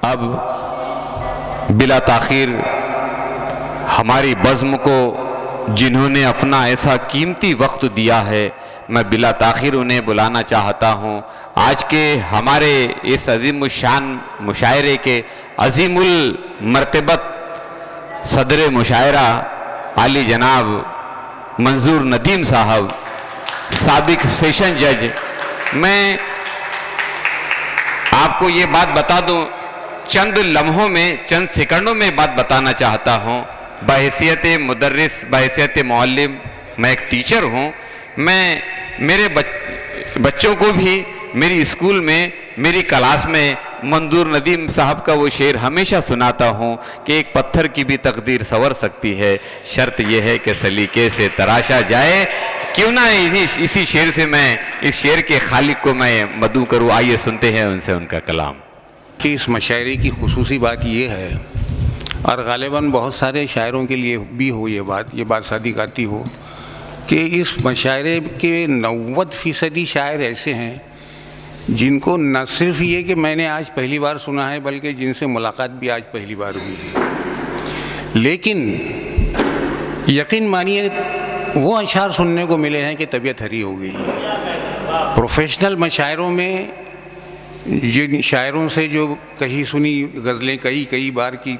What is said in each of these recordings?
अब बिला ताखीर हमारी बज़्म को जिन्होंने अपना ऐसा कीमती वक्त दिया है, मैं बिला ताखीर उन्हें बुलाना चाहता हूँ। आज के हमारे इस अज़ीम शान मुशायरे के अज़ीमुल मर्तबत सदर मुशायरा आली जनाब मंजूर नदीम साहब, साबिक सेशन जज। मैं आपको ये बात बता दूं, चंद लम्हों में, चंद सेकंडों में बात बताना चाहता हूँ। बहैसियत मुदर्रिस, बहैसियत मुअल्लिम, मैं एक टीचर हूँ। मैं मेरे बच्चों को भी मेरी स्कूल में, मेरी क्लास में मंजूर नदीम साहब का वो शेर हमेशा सुनाता हूँ कि एक पत्थर की भी तकदीर संवर सकती है, शर्त यह है कि सलीके से तराशा जाए। क्यों ना इसी शेर से मैं इस शेर के खालिक को मैं मदू करूँ। आइए सुनते हैं उनसे उनका कलाम। कि इस मशायरे की खुसूसी बात ये है, और ग़ालिबन बहुत सारे शायरों के लिए भी हो ये बात सादिक आती हो, कि इस मशायरे के 90% शायर ऐसे हैं जिनको न सिर्फ ये कि मैंने आज पहली बार सुना है, बल्कि जिनसे मुलाकात भी आज पहली बार हुई है। लेकिन यकीन मानिए वो अशार सुनने को मिले हैं कि तबीयत हरी हो गई है। प्रोफेशनल मशायरों में जिन शायरों से जो कही सुनी गज़लें, कई बार की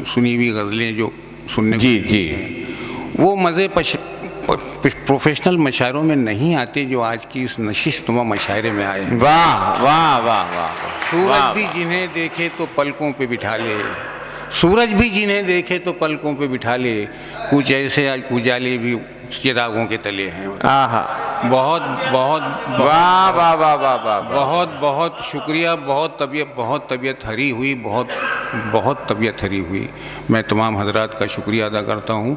सुनी हुई गज़लें जो सुनने को मिली हैं, वो मज़े प्रोफेशनल मशायरों में नहीं आते जो आज की इस नशिस्तनुमा मशायरे में आए हैं। वाह वाह वाह वाह। सूरज भी जिन्हें देखे तो पलकों पे बिठा ले, सूरज भी जिन्हें देखे तो पलकों पे बिठा ले, कुछ ऐसे उजाले भी चिरागों के तले हैं। आहा, बहुत बहुत वाह वाह वाह वाह वाह, बहुत बहुत शुक्रिया। बहुत तबीयत हरी हुई, बहुत तबीयत हरी हुई। मैं तमाम हजरात का शुक्रिया अदा करता हूँ।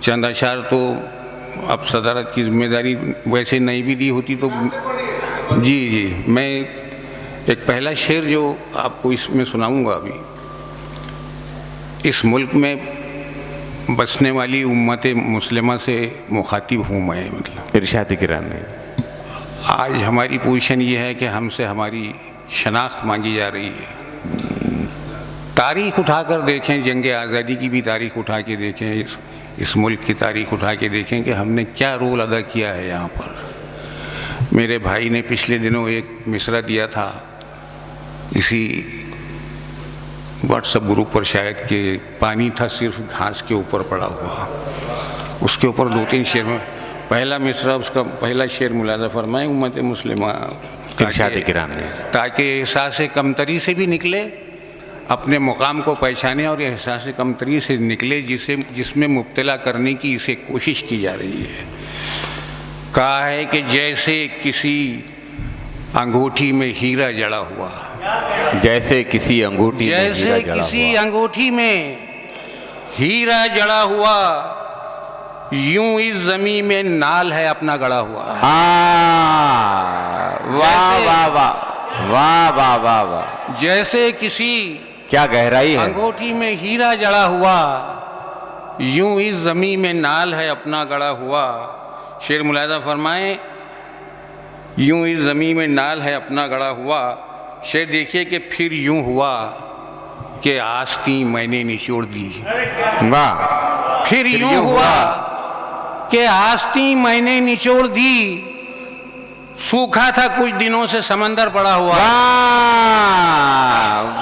चंद अशार तो अब सदारत की जिम्मेदारी वैसे नहीं भी दी होती तो जी मैं एक पहला शेर जो आपको इसमें सुनाऊंगा अभी, इस मुल्क में बसने वाली उम्मत मुस्लिमा से मुखातिब हूँ मैं। मतलब इरशाद गिरामी, आज हमारी पोजीशन ये है कि हमसे हमारी शनाख्त मांगी जा रही है। तारीख़ उठाकर देखें, जंग आज़ादी की भी तारीख़ उठा के देखें, इस मुल्क की तारीख़ उठा के देखें कि हमने क्या रोल अदा किया है यहाँ पर। मेरे भाई ने पिछले दिनों एक मिसरा दिया था इसी व्हाट्सएप ग्रुप पर शायद, कि पानी था सिर्फ घास के ऊपर पड़ा हुआ। उसके ऊपर 2-3 शेर में पहला मिसरा, उसका पहला शेर मुलाज़ा फरमाएं, उम्मत मुस्लिमा ताकि एहसास कमतरी से भी निकले, अपने मुकाम को पहचाने, और एहसास कमतरी से निकले जिसमें मुब्तला करने की इसे कोशिश की जा रही है। कहा है कि जैसे किसी अंगूठी में हीरा जड़ा हुआ, जैसे किसी अंगूठी में हीरा जड़ा हुआ, यूं इस ज़मीं में नाल है अपना गड़ा हुआ। वाह वाह वाह वाह वाह वाह वाह, जैसे किसी, क्या गहराई है, अंगूठी में हीरा जड़ा हुआ, यूं इस ज़मीं में नाल है अपना गड़ा हुआ। शेर मुलाज़ा फरमाएं, यूं इस ज़मीं में नाल है अपना गड़ा हुआ। शेर देखिए कि फिर यूं हुआ कि आस्तीं मैंने निचोड़ दी। वाह, फिर यूं हुआ कि आस्तीं मैंने निचोड़ दी, सूखा था कुछ दिनों से समंदर पड़ा हुआ।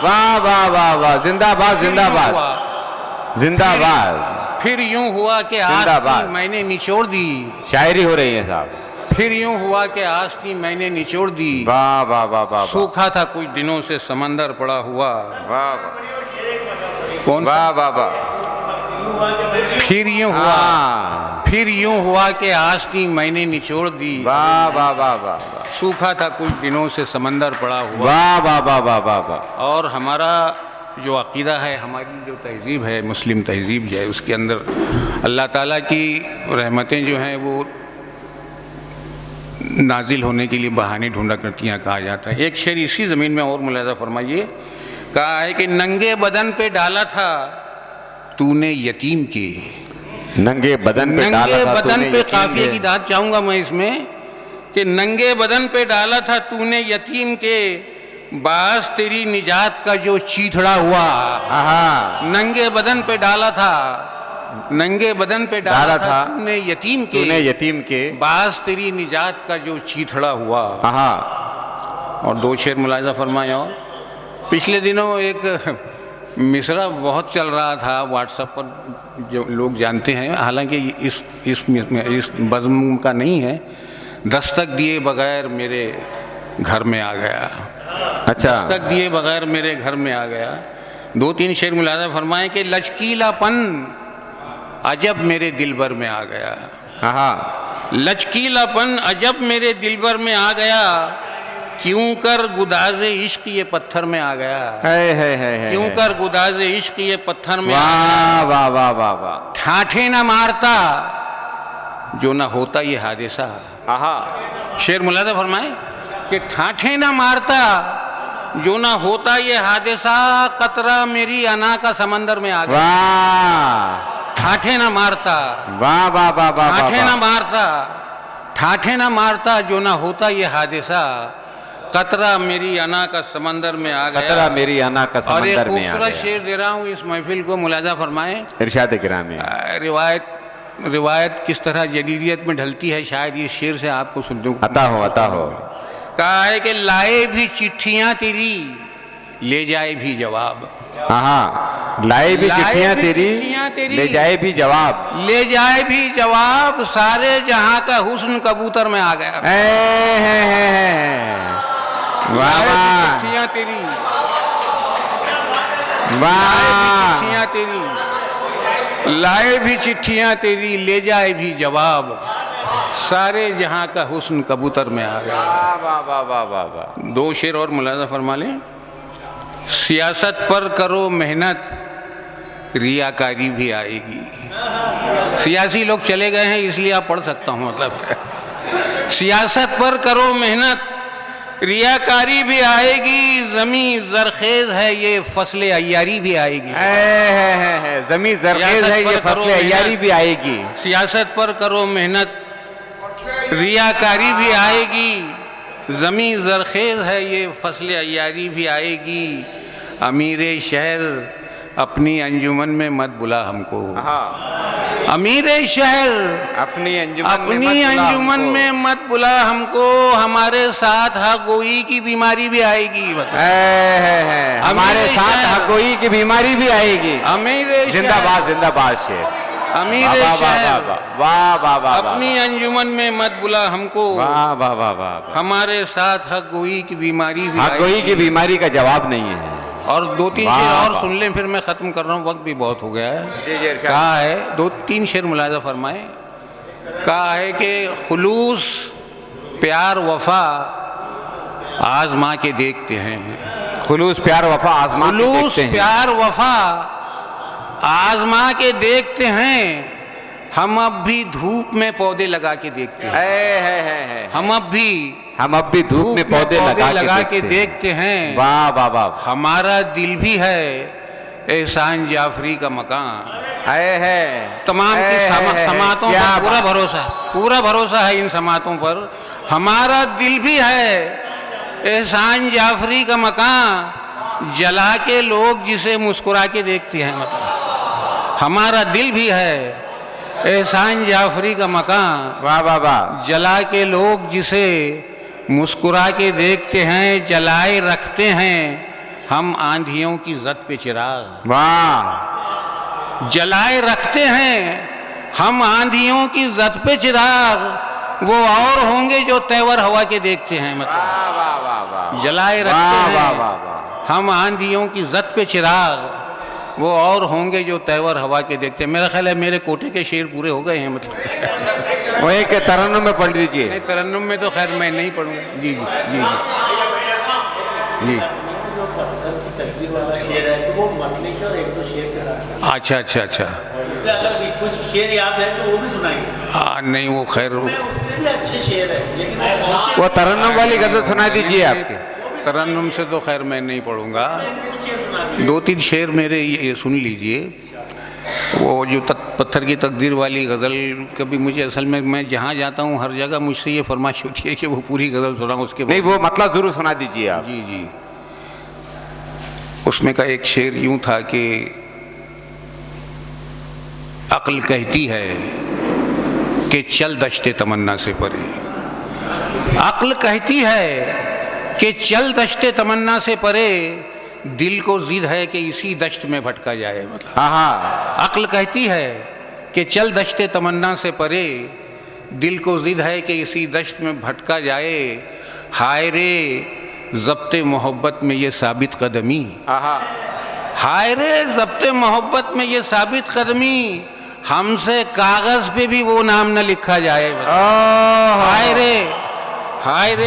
वाह वाह वाह वाह, जिंदाबाद जिंदाबाद जिंदाबाद। फिर यूं हुआ कि आस्तीं मैंने निचोड़ दी, शायरी हो रही है साहब। फिर यूं हुआ कि आस्तीं मैंने निचोड़ दी, वाह वाह वाह वाह, सूखा था कुछ दिनों से समंदर पड़ा हुआ। वाह कौन? वाह वाह वाह। फिर यूं हुआ कि आस्तीं मैंने निचोड़ दी, वाह वाह वाह वाह, सूखा था कुछ दिनों से समंदर पड़ा हुआ। वाह वाह वाह वाह वाह वाह। और हमारा जो अक़ीदा है, हमारी जो तहज़ीब है, मुस्लिम तहज़ीब जो है, उसके अंदर अल्लाह ताला की रहमतें जो हैं वो नाजिल होने के लिए बहाने ढूंढा करती हैं, कहा जाता है। एक शेर इसी ज़मीन में और मुलाज़ा फरमाइए, कहा है कि नंगे बदन पे डाला था तूने यतीम के, नंगे बदन पे काफिये की दाद चाहूँगा मैं इसमें, कि नंगे बदन पे डाला था तूने यतीम के, बास तेरी निजात का जो चीथड़ा हुआ, हाँ नंगे बदन पे डाला था, नंगे बदन पे डाला था तूने यतीम के, बास तेरी निजात का जो चीथड़ा हुआ। हाँ। और दो शेर मुलाजा फरमाए। और पिछले दिनों एक मिसरा बहुत चल रहा था व्हाट्सएप पर, जो लोग जानते हैं, हालांकि इस बज़्म का नहीं है। दस्तक दिए बगैर मेरे घर में आ गया। अच्छा। दस्तक दिए बगैर मेरे घर में आ गया। दो तीन शेर मुलाजा फरमाए कि लचकीलापन अजब मेरे दिलबर में आ गया। हाँ। लचकीलापन अजब मेरे दिलबर में आ गया, क्यों कर गुदाज़े इश्क ये पत्थर में आ गया। है क्यों कर गुदाज़े इश्क ये पत्थर में। वाह वाह वाह वाह वाह। ठाठे ना मारता जो ना होता ये हादिसा। शेर मुलाजा फरमाए कि ठाठे ना मारता जो ना होता ये हादिसा, कतरा मेरी अना का समंदर में आ गया। वाह। ठाठे ना मारता, वाह वाह वाह वाह। ठाठे ना मारता, ठाठे ना मारता जो ना होता ये हादिसा, कतरा मेरी अना का समंदर में आ गया। कतरा मेरी अना का समंदर में आ गया। और एक खूबसूरत शेर दे रहा हूँ इस महफिल को, मुलाजा फरमाए। इरशाद गिरामी। रिवायत किस तरह जदीदियत में ढलती है, शायद इस शेर से आपको सुन दूं। अता हो। कहा है कि लाए भी चिट्ठियां तेरी, ले जाए भी जवाब। हाँ। लाए भी चिट्ठियां तेरी, ले जाए भी जवाब। ले जाए भी जवाब, सारे जहां का हुस्न कबूतर में आ गया। वाह वाह। चिट्ठियां तेरी, वाह। चिट्ठियां तेरी, लाए भी चिट्ठियां तेरी, ले जाए भी जवाब, सारे जहां का हुस्न कबूतर में आ गया। वाह वाह वाह वाह वाह। दो शेर और मुलाजा फरमा लें। सियासत पर करो मेहनत, रियाकारी भी आएगी। सियासी लोग चले गए हैं इसलिए आप पढ़ सकता हूँ, मतलब सियासत पर करो मेहनत, रियाकारी भी आएगी, जमी जरखेज है ये फसले अय्यारी भी आएगी। जमी जरखेज है ये फसले अय्यारी भी आएगी। सियासत पर करो मेहनत, रियाकारी भी आएगी, जमी जरखेज है ये फसले अय्यारी भी आएगी। अमीरे शहर अपनी अंजुमन में मत बुला हमको। अमीरे शहर अपनी अंजुमन में मत बुला हमको, हमारे साथ हगोई की बीमारी भी आएगी। हमारे साथ हगोई की बीमारी भी आएगी। अमीरे जिंदाबाद जिंदाबाद शेर। अमीरे शहर वाह वाह वाह। अपनी अंजुमन में मत बुला हमको, वाह वाह वाह वाह। हमारे साथ हगोई की बीमारी भी हगोई की बीमारी का जवाब नहीं है। और दो तीन शेर और सुन लें फिर मैं ख़त्म कर रहा हूँ, वक्त भी बहुत हो गया है। कहा है, दो तीन शेर मुलाजा फरमाए। कहा है कि खुलूस प्यार वफा आजमा के देखते हैं। खुलूस प्यार वफा आजमा के देखते हैं। प्यार वफा आजमा के देखते हैं, हम अब भी धूप में पौधे लगा के देखते हैं। हम अब भी धूप में पौधे लगा के देखते हैं। वाह वाह वाह। हमारा दिल भी है एहसान जाफरी का मकान। तमाम की समातों पर पूरा भरोसा है इन समातों पर। हमारा दिल भी है एहसान जाफरी का मकान, जला के लोग जिसे मुस्कुरा के देखते हैं। मतलब हमारा दिल भी है एहसान जाफरी का मकान। वाह वाह वाह। जला के लोग जिसे मुस्कुरा के देखते हैं, जलाए रखते हैं हम आंधियों की जद पे चिराग। वाह। जलाए रखते हैं हम आंधियों की जद पे चिराग, वो और होंगे जो तेवर हवा के देखते हैं। मतलब जलाए रखते हैं हम आंधियों की जद पे चिराग, वो और होंगे जो तेवर हवा के देखते हैं। मेरा ख्याल है मेरे कोटे के शेर पूरे हो गए हैं। मतलब वो एक तरन्नुम में पढ़ लीजिए। तरन्नुम में तो खैर मैं नहीं पढ़ूंगा। जी जी जी जी अच्छा अच्छा अच्छा। कुछ शेर याद है तो वो भी सुनाइए। नहीं वो खैर अच्छे शेर है, लेकिन वो तरन्नुम वाली गजल सुना दीजिए आपके। तरन्नुम से तो खैर मैं नहीं पढ़ूंगा। दो तीन शेर मेरे ये सुन लीजिए। वो जो पत्थर की तकदीर वाली गज़ल, कभी मुझे असल में मैं जहाँ जाता हूँ हर जगह मुझसे ये फरमाइश होती है कि वो पूरी गज़ल सुनाऊँ। उसके नहीं वो मतलब ज़रूर सुना दीजिए आप। जी जी। उसमें का एक शेर यूं था कि अक्ल कहती है कि चल दश्ते तमन्ना से परे। अक्ल कहती है कि चल दश्ते तमन्ना से परे, दिल को जिद है कि इसी दश्त में भटका जाए। मतलब हाँ, अक्ल कहती है कि चल दश्ते तमन्ना से परे, दिल को जिद है कि इसी दश्त में भटका जाए। हाय रे ज़ब्ते मोहब्बत में ये साबित कदमी, हाय रे ज़ब्ते मोहब्बत में ये साबित कदमी, हमसे कागज़ पे भी वो नाम न लिखा जाए। हाय रे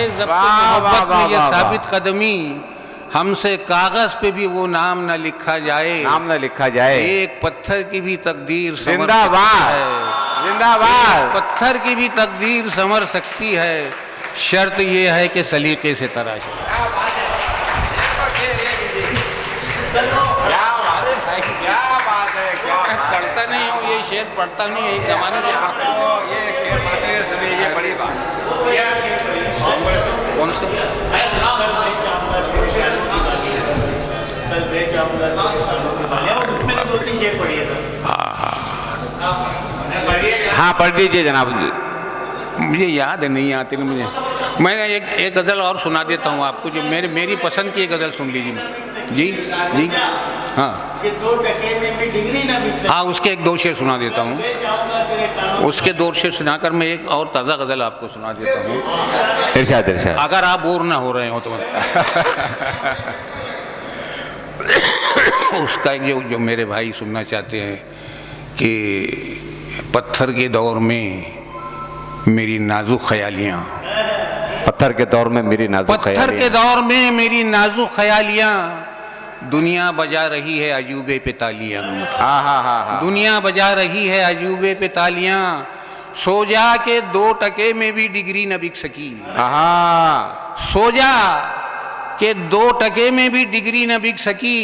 ज़ब्ते मोहब्बत में ये साबित कदमी, हमसे कागज़ पे भी वो नाम न लिखा जाए। नाम न लिखा जाए। एक पत्थर की भी तकदीर जिंदाबाद, जिंदाबाद। पत्थर की भी तकदीर संवर सकती है, शर्त ये है कि सलीके से तराशे। पढ़ता नहीं हूँ, ये शेर पढ़ता नहीं है, एक जमाने से ये बड़ी बात। कौन से? हाँ, पढ़ दीजिए जनाब। मुझे याद है, नहीं आती नहीं मुझे। मैं एक गज़ल और सुना देता हूँ आपको, जो मेरी पसंद की एक गज़ल सुन लीजिए। जी हाँ हाँ, उसके एक दो शेर सुना देता हूँ। उसके दो शेर सुनाकर मैं एक और ताज़ा गज़ल आपको सुना देता हूँ। इरशाद इरशाद। अगर आप बोर ना हो रहे हो तो उसका एक जो मेरे भाई सुनना चाहते हैं कि पत्थर के दौर में मेरी नाजुक ख्यालियाँ, पत्थर के दौर में मेरी नाजुक ख्यालियाँ, पत्थर के दौर में मेरी नाजुक ख्यालियाँ, दुनिया बजा रही है अजूबे पे तालियाँ। हाँ, दुनिया बजा रही है अजूबे पे तालियाँ, सो जा के 2 टके में भी डिग्री न बिक सकी। हाँ, सो जा के 2 टके में भी डिग्री न बिक सकी,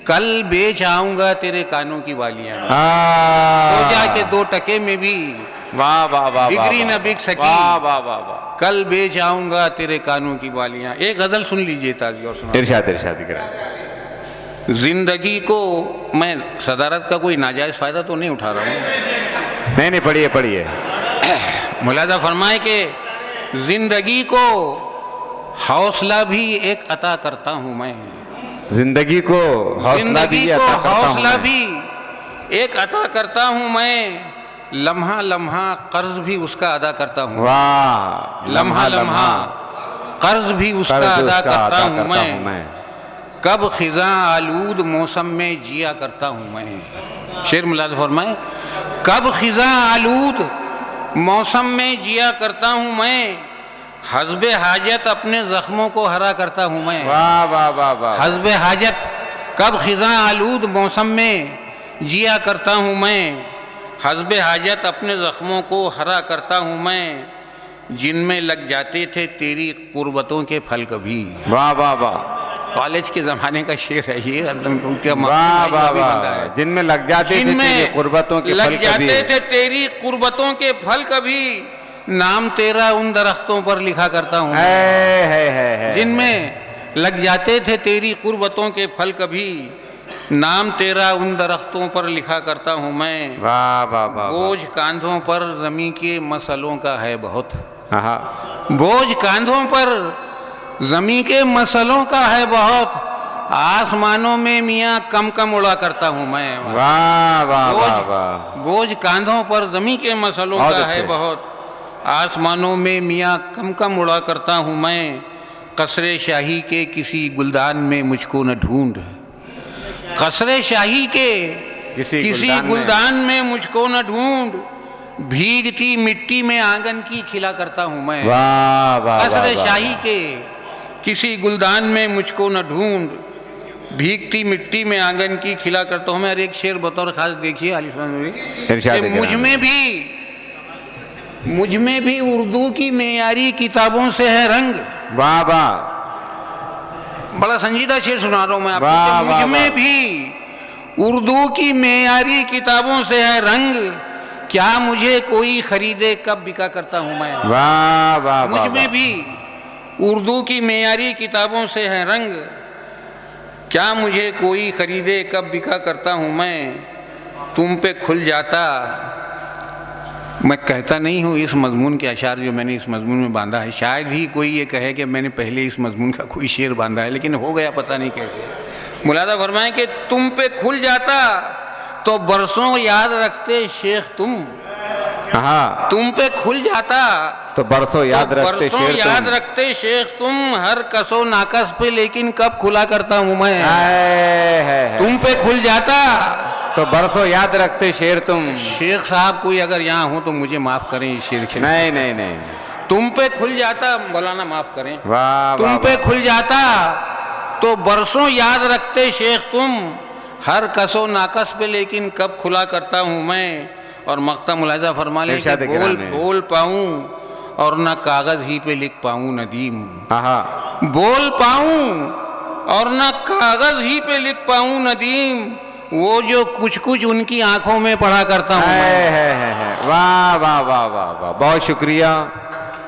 कल बेच आऊंगा तेरे कानों की बालियाँ। सो जा के 2 टके में भी वाह वाह वाह, डिग्री न बिक सकी, वाह वाह वाह वाह, कल बेच आऊंगा तेरे कानों की बालियाँ। एक गज़ल सुन लीजिए ताज़ी और सुना। इरशाद इरशाद करें। जिंदगी को, मैं सदारत का कोई नाजायज़ फ़ायदा तो नहीं उठा रहा हूँ। नहीं, पढ़िए पढ़िए। मुलादा फरमाए कि जिंदगी को हौसला भी एक अता करता हूँ मैं, जिंदगी को हौसला भी एक अता करता हूँ मैं, लम्हा लम्हा कर्ज भी उसका अदा करता हूँ। वाह, लम्हा लम्हा कर्ज भी उसका अदा करता हूँ मैं, कब खिज़ा आलूद मौसम में जिया करता हूँ मैं। शेर मुलाज़ फरमाए, कब खिज़ा आलूद मौसम में जिया करता हूँ मैं, हस्बे हाजत अपने ज़ख्मों को हरा करता हूँ मैं। वाह वाह वाह वाह। हस्बे हाजत कब खिज़ा आलूद मौसम में जिया करता हूँ मैं, हस्बे हाजत अपने ज़ख्मों को हरा करता हूँ मैं, जिनमें लग जाते थे तेरी कुर्बतों के फल कभी। वाह वाह वाह। कॉलेज के ज़माने का शेर है ये, उनके वाह वाह वाह। जिनमें लग जाते थे तेरी कुर्बतों के फल कभी, लग जाते थे तेरी कुर्बतों के फल कभी, नाम तेरा उन दरख्तों पर लिखा करता हूँ। है। जिनमें लग जाते थे तेरी कुर्बतों के फल कभी, नाम तेरा उन दरख्तों पर लिखा करता हूँ मैं। वाह वाह वाह। बोझ कांधों पर ज़मीं के मसलों का है बहुत, हाँ, बोझ कांधों पर ज़मीं के मसलों का है बहुत, आसमानों में मियाँ कम कम उड़ा करता हूँ मैं। वाह वाह वाह वाह। बोझ कांधों पर ज़मीं के मसलों का है बहुत, आसमानों में मियाँ कम कम उड़ा करता हूँ मैं, कसरे शाही के किसी गुलदान में मुझको न ढूंढ, कसरे शाही के किसी गुलदान में मुझको न ढूंढ, भीगती मिट्टी में आंगन की खिला करता हूँ मैं। वाह वाह। कसरे शाही के किसी गुलदान में मुझको न ढूंढ, भीगती मिट्टी में आंगन की खिला करता हूँ मैं। और एक शेर बतौर खास देखिए आलिशान, मुझ में भी उर्दू की मेयारी किताबों से है रंग। वाह वाह। बड़ा संजीदा शेर सुना रहा हूँ मैं आपको। मुझ में भी उर्दू की मेयारी किताबों से है रंग, क्या मुझे कोई खरीदे कब बिका करता हूँ मैं। वाह वाह। मुझ में भी उर्दू की मेयारी किताबों से है रंग, क्या मुझे कोई खरीदे कब बिका करता हूँ मैं, तुम पे खुल जाता। मैं कहता नहीं हूँ इस मजमून के अशार जो मैंने इस मजमून में बांधा है, शायद ही कोई ये कहे कि मैंने पहले इस मजमून का कोई शेर बांधा है, लेकिन हो गया पता नहीं कैसे। मुलादा फरमाएं कि तुम पे खुल जाता तो बरसों याद रखते शेख तुम। हाँ, तुम पे खुल जाता तो बरसों याद तो रखते बरसों शेर याद तुम। रखते शेख तुम, हर कसो नाकस पे लेकिन कब खुला करता हूँ मैं। है। तुम पे खुल जाता तो बरसों याद रखते शेर तुम। शेख साहब कोई अगर यहाँ हो तो मुझे माफ करें इस शेर के। नहीं नहीं नहीं, तुम पे खुल जाता, मौलाना माफ करें, वाह तुम वाह पे वाह। खुल जाता तो बरसों याद रखते शेख तुम, हर कसो नाकस पे लेकिन कब खुला करता हूँ मैं। और मख्ता मुलाहिजा फरमा ले कि इरशाद गिरामी। बोल पाऊँ और न कागज़ ही पे लिख पाऊँ नदीम। हाँ, बोल पाऊँ और न कागज़ ही पे लिख पाऊँ नदीम, वो जो कुछ कुछ उनकी आंखों में पढ़ा करता हूँ मैं। है। वाह वाह वाह वाह वाह, बहुत शुक्रिया।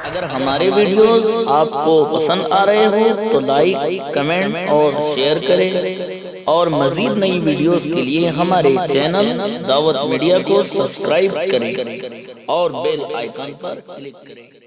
अगर हमारे वीडियोस आपको पसंद आ रहे हो तो लाइक, कमेंट और शेयर करें, और मजीद नई वीडियोस के लिए हमारे चैनल दावत मीडिया को सब्सक्राइब करें और बेल आइकन पर क्लिक करें।